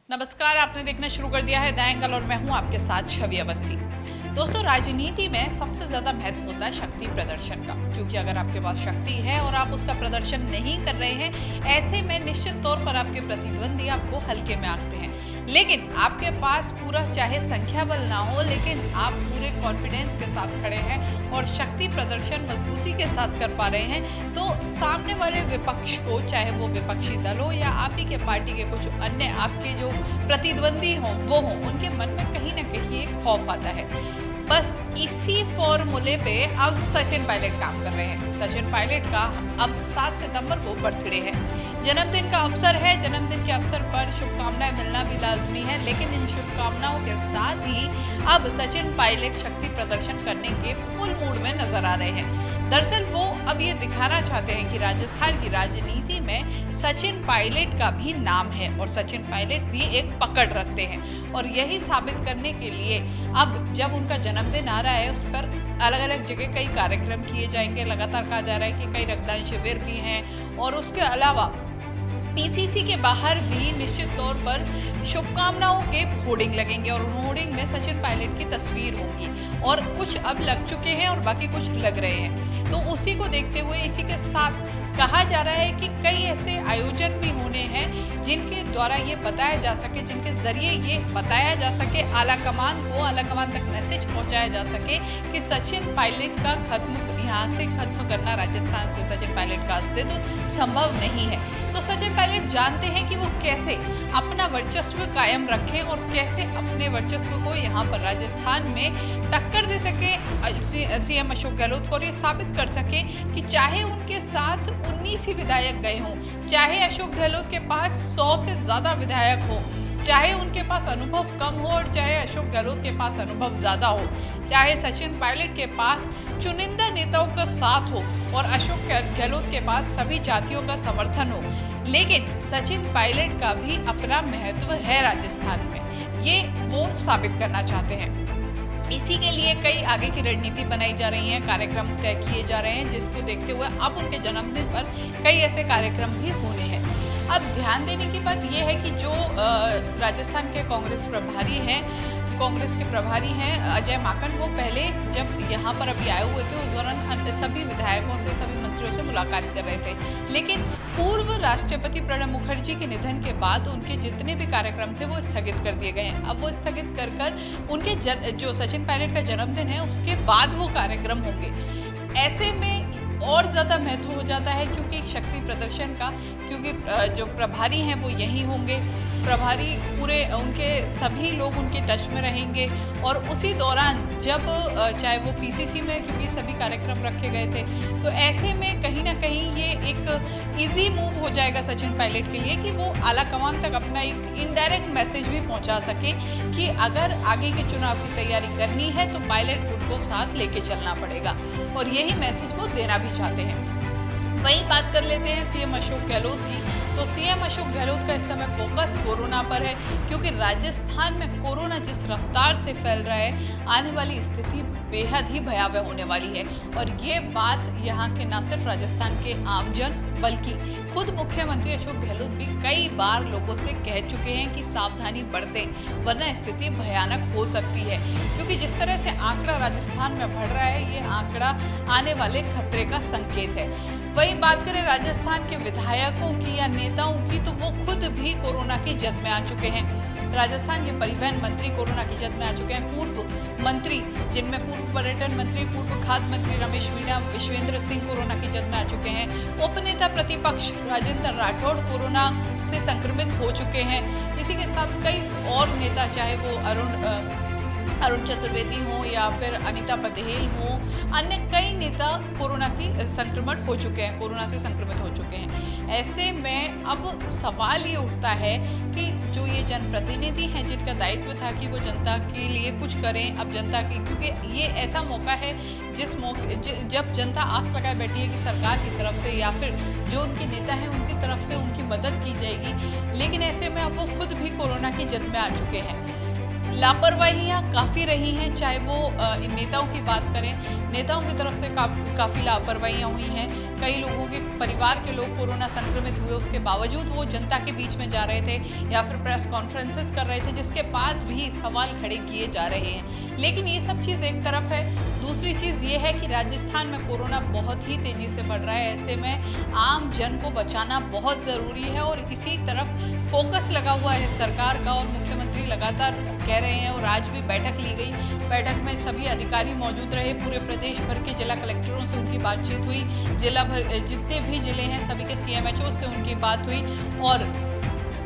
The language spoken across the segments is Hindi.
नमस्कार, आपने देखना शुरू कर दिया है द एंगल और मैं हूं आपके साथ छवि अवस्थी। दोस्तों, राजनीति में सबसे ज्यादा महत्व होता है शक्ति प्रदर्शन का, क्योंकि अगर आपके पास शक्ति है और आप उसका प्रदर्शन नहीं कर रहे हैं, ऐसे में निश्चित तौर पर आपके प्रतिद्वंदी आपको हल्के में आंकते हैं। लेकिन आपके पास पूरा चाहे संख्या बल ना हो, लेकिन आप पूरे कॉन्फिडेंस के साथ खड़े हैं और शक्ति प्रदर्शन मजबूती के साथ कर पा रहे हैं, तो सामने वाले विपक्ष को, चाहे वो विपक्षी दल हो या आप ही के पार्टी के कुछ अन्य आपके जो प्रतिद्वंदी हों वो हों, उनके मन में कहीं ना कहीं एक खौफ आता है। बस इसी फॉर्मूले पे अब सचिन पायलट काम कर रहे हैं। सचिन पायलट का अब 7 सितंबर को बर्थडे है, जन्मदिन का अवसर है। जन्मदिन के अवसर पर शुभकामनाएं मिलना भी लाजमी है, लेकिन इन शुभकामनाओं के साथ ही अब सचिन पायलट शक्ति प्रदर्शन करने के फुल मूड में नजर आ रहे हैं। दरअसल वो अब ये दिखाना चाहते हैं कि राजस्थान की राजनीति में सचिन पायलट का भी नाम है और सचिन पायलट भी एक पकड़ रखते हैं। और यही साबित करने के लिए अब जब उनका जन्मदिन आ रहा है, उस पर अलग अलग जगह कई कार्यक्रम किए जाएंगे। लगातार कहा जा रहा है कि कई रक्तदान शिविर भी हैं और उसके अलावा पीसीसी के बाहर भी निश्चित तौर पर शुभकामनाओं के होर्डिंग लगेंगे और होर्डिंग में सचिन पायलट की तस्वीर होगी। और कुछ अब लग चुके हैं और बाकी कुछ लग रहे हैं। तो उसी को देखते हुए इसी के साथ कहा जा रहा है कि कई ऐसे आयोजन भी होने हैं जिनके द्वारा ये बताया जा सके, जिनके जरिए ये बताया जा सके आला कमान तक मैसेज पहुंचाया जा सके कि सचिन पायलट का यहाँ से खत्म करना, राजस्थान से सचिन पायलट का अस्तित्व संभव नहीं है। तो सचिन पायलट जानते हैं कि वो कैसे अपना वर्चस्व कायम रखें और कैसे अपने वर्चस्व को यहाँ पर राजस्थान में टक्कर दे सके सीएम अशोक गहलोत को, और ये साबित कर सके कि चाहे उनके साथ 19 ही विधायक गए हों, चाहे अशोक गहलोत के पास 100 से ज्यादा विधायक हो, चाहे उनके पास अनुभव कम हो और चाहे अशोक गहलोत के पास अनुभव ज्यादा हो, चाहे सचिन पायलट के पास चुनिंदा नेताओं का साथ हो और अशोक गहलोत के पास सभी जातियों का समर्थन हो, लेकिन सचिन पायलट का भी अपना महत्व है राजस्थान में। ये वो साबित करना चाहते हैं। इसी के लिए कई आगे की रणनीति बनाई जा रही है, कार्यक्रम तय किए जा रहे हैं, जिसको देखते हुए अब उनके जन्मदिन पर कई ऐसे कार्यक्रम भी होने हैं। अब ध्यान देने की बात यह है कि जो राजस्थान के कांग्रेस के प्रभारी हैं अजय माकन, वो पहले जब यहाँ पर अभी आए हुए थे उस दौरान सभी विधायकों से, सभी मंत्रियों से मुलाकात कर रहे थे। लेकिन पूर्व राष्ट्रपति प्रणब मुखर्जी के निधन के बाद उनके जितने भी कार्यक्रम थे वो स्थगित कर दिए गए हैं। अब वो स्थगित कर उनके जो सचिन पायलट का जन्मदिन है उसके बाद वो कार्यक्रम होंगे। ऐसे में और ज़्यादा महत्व हो जाता है क्योंकि शक्ति प्रदर्शन का, क्योंकि जो प्रभारी हैं वो यहीं होंगे। प्रभारी पूरे उनके सभी लोग उनके टच में रहेंगे और उसी दौरान जब चाहे वो पीसीसी में, क्योंकि सभी कार्यक्रम रखे गए थे, तो ऐसे में कहीं ना कहीं ये एक इजी मूव हो जाएगा सचिन पायलट के लिए कि वो आला कमान तक अपना एक इनडायरेक्ट मैसेज भी पहुंचा सके कि अगर आगे के चुनाव की तैयारी करनी है तो पायलट गुट को साथ लेके चलना पड़ेगा, और यही मैसेज वो देना भी चाहते हैं। वही बात कर लेते हैं सीएम अशोक गहलोत की। तो सीएम अशोक गहलोत का इस समय फोकस कोरोना पर है, क्योंकि राजस्थान में कोरोना जिस रफ्तार से फैल रहा है, आने वाली स्थिति बेहद ही भयावह होने वाली है। और ये बात यहाँ के न सिर्फ राजस्थान के आमजन बल्कि खुद मुख्यमंत्री अशोक गहलोत भी कई बार लोगों से कह चुके हैं कि सावधानी बरतें, वरना स्थिति भयानक हो सकती है। क्योंकि जिस तरह से आंकड़ा राजस्थान में बढ़ रहा है, ये आंकड़ा आने वाले खतरे का संकेत है। वही बात करें राजस्थान के विधायकों की या नेताओं की, तो वो खुद भी कोरोना की जद में आ चुके हैं। राजस्थान के परिवहन मंत्री कोरोना की जद में आ चुके हैं। पूर्व मंत्री, जिनमें पूर्व पर्यटन मंत्री, पूर्व खाद्य मंत्री रमेश मीणा, विश्वेंद्र सिंह कोरोना की जद में आ चुके हैं। उपनेता प्रतिपक्ष राजेंद्र राठौड़ कोरोना से संक्रमित हो चुके हैं। इसी के साथ कई और नेता, चाहे वो अरुण चतुर्वेदी हो या फिर अनीता पटेल हो, अन्य कई नेता कोरोना से संक्रमित हो चुके हैं। ऐसे में अब सवाल ये उठता है कि जो ये जनप्रतिनिधि हैं, जिनका दायित्व था कि वो जनता के लिए कुछ करें, अब जनता की, क्योंकि ये ऐसा मौका है जब जनता आस लगाए बैठी है कि सरकार की तरफ से या फिर जो उनके नेता हैं उनकी तरफ से उनकी मदद की जाएगी, लेकिन ऐसे में अब वो खुद भी कोरोना की जद में आ चुके हैं। लापरवाहियां काफ़ी रही हैं, चाहे वो इन नेताओं की बात करें नेताओं की तरफ से काफ़ी लापरवाहियाँ हुई हैं। कई लोगों के परिवार के लोग कोरोना संक्रमित हुए, उसके बावजूद वो जनता के बीच में जा रहे थे या फिर प्रेस कॉन्फ्रेंसेस कर रहे थे, जिसके बाद भी सवाल खड़े किए जा रहे हैं। लेकिन ये सब चीज़ एक तरफ है। दूसरी चीज़ ये है कि राजस्थान में कोरोना बहुत ही तेज़ी से बढ़ रहा है। ऐसे में आम जन को बचाना बहुत ज़रूरी है और इसी तरफ फोकस लगा हुआ है सरकार का। और मुख्यमंत्री लगातार कह रहे हैं और आज भी बैठक ली गई। बैठक में सभी अधिकारी मौजूद रहे। पूरे प्रदेश भर के जिला कलेक्टरों से उनकी बातचीत हुई। जिला भर जितने भी जिले हैं सभी के CMHO से उनकी बात हुई और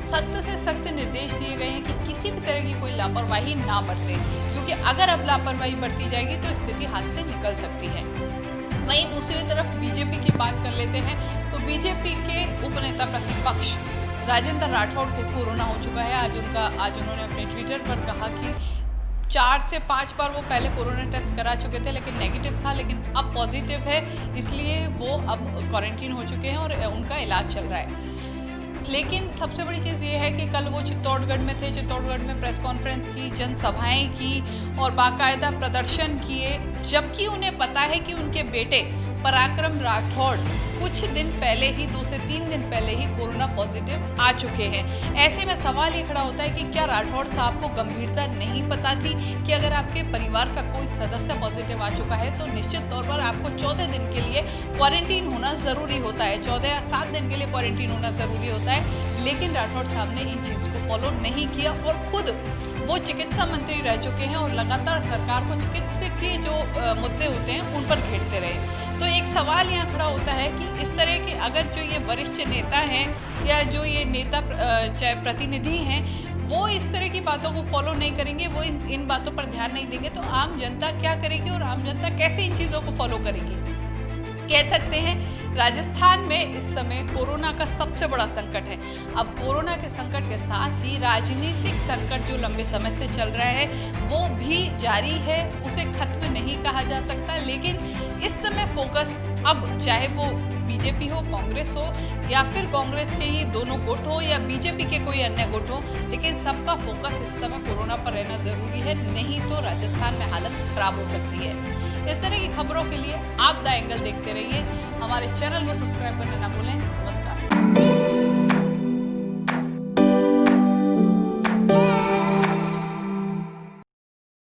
सख्त से सख्त निर्देश दिए गए हैं कि किसी भी तरह की कोई लापरवाही ना बरते, क्योंकि अगर अब लापरवाही बरती जाएगी तो स्थिति हाथ से निकल सकती है। वहीं दूसरी तरफ बीजेपी की बात कर लेते हैं तो बीजेपी के उपनेता प्रतिपक्ष राजेंद्र राठौड़ को कोरोना हो चुका है। आज उन्होंने अपने ट्विटर पर कहा कि 4 से 5 बार वो पहले कोरोना टेस्ट करा चुके थे लेकिन नेगेटिव था, लेकिन अब पॉजिटिव है, इसलिए वो अब क्वारंटीन हो चुके हैं और उनका इलाज चल रहा है। लेकिन सबसे बड़ी चीज़ ये है कि कल वो चित्तौड़गढ़ में थे। चित्तौड़गढ़ में प्रेस कॉन्फ्रेंस की, जनसभाएं की और बाकायदा प्रदर्शन किए, जबकि उन्हें पता है कि उनके बेटे पराक्रम राठौड़ कुछ दिन पहले ही 2 से 3 दिन पहले ही कोरोना पॉजिटिव आ चुके हैं। ऐसे में सवाल ये खड़ा होता है कि क्या राठौड़ साहब को गंभीरता नहीं पता थी कि अगर आपके परिवार का कोई सदस्य पॉजिटिव आ चुका है तो निश्चित तौर पर आपको 14 दिन के लिए क्वारंटीन होना ज़रूरी होता है। 14 या 7 दिन के लिए क्वारंटीन होना ज़रूरी होता है। लेकिन राठौड़ साहब ने इन चीज़ को फॉलो नहीं किया और खुद वो चिकित्सा मंत्री रह चुके हैं और लगातार सरकार को चिकित्सकीय जो मुद्दे होते हैं उन पर घेरते रहे। तो एक सवाल यहाँ खड़ा होता है कि इस तरह के अगर जो ये वरिष्ठ नेता हैं या जो ये नेता चाहे प्रतिनिधि हैं वो इस तरह की बातों को फॉलो नहीं करेंगे, वो इन बातों पर ध्यान नहीं देंगे, तो आम जनता क्या करेगी और आम जनता कैसे इन चीज़ों को फॉलो करेगी। कह सकते हैं राजस्थान में इस समय कोरोना का सबसे बड़ा संकट है। अब कोरोना के संकट के साथ ही राजनीतिक संकट जो लंबे समय से चल रहा है वो भी जारी है, उसे खत्म नहीं कहा जा सकता। लेकिन इस समय फोकस अब चाहे वो बीजेपी हो, कांग्रेस हो या फिर कांग्रेस के ही दोनों गुट हो या बीजेपी के कोई अन्य गुट हो, लेकिन सबका फोकस इस समय कोरोना पर रहना जरूरी है, नहीं तो राजस्थान में हालत खराब हो सकती है। इस तरह की खबरों के लिए आप द एंगल देखते रहिए। हमारे चैनल को सब्सक्राइब करना ना भूलें। नमस्कार।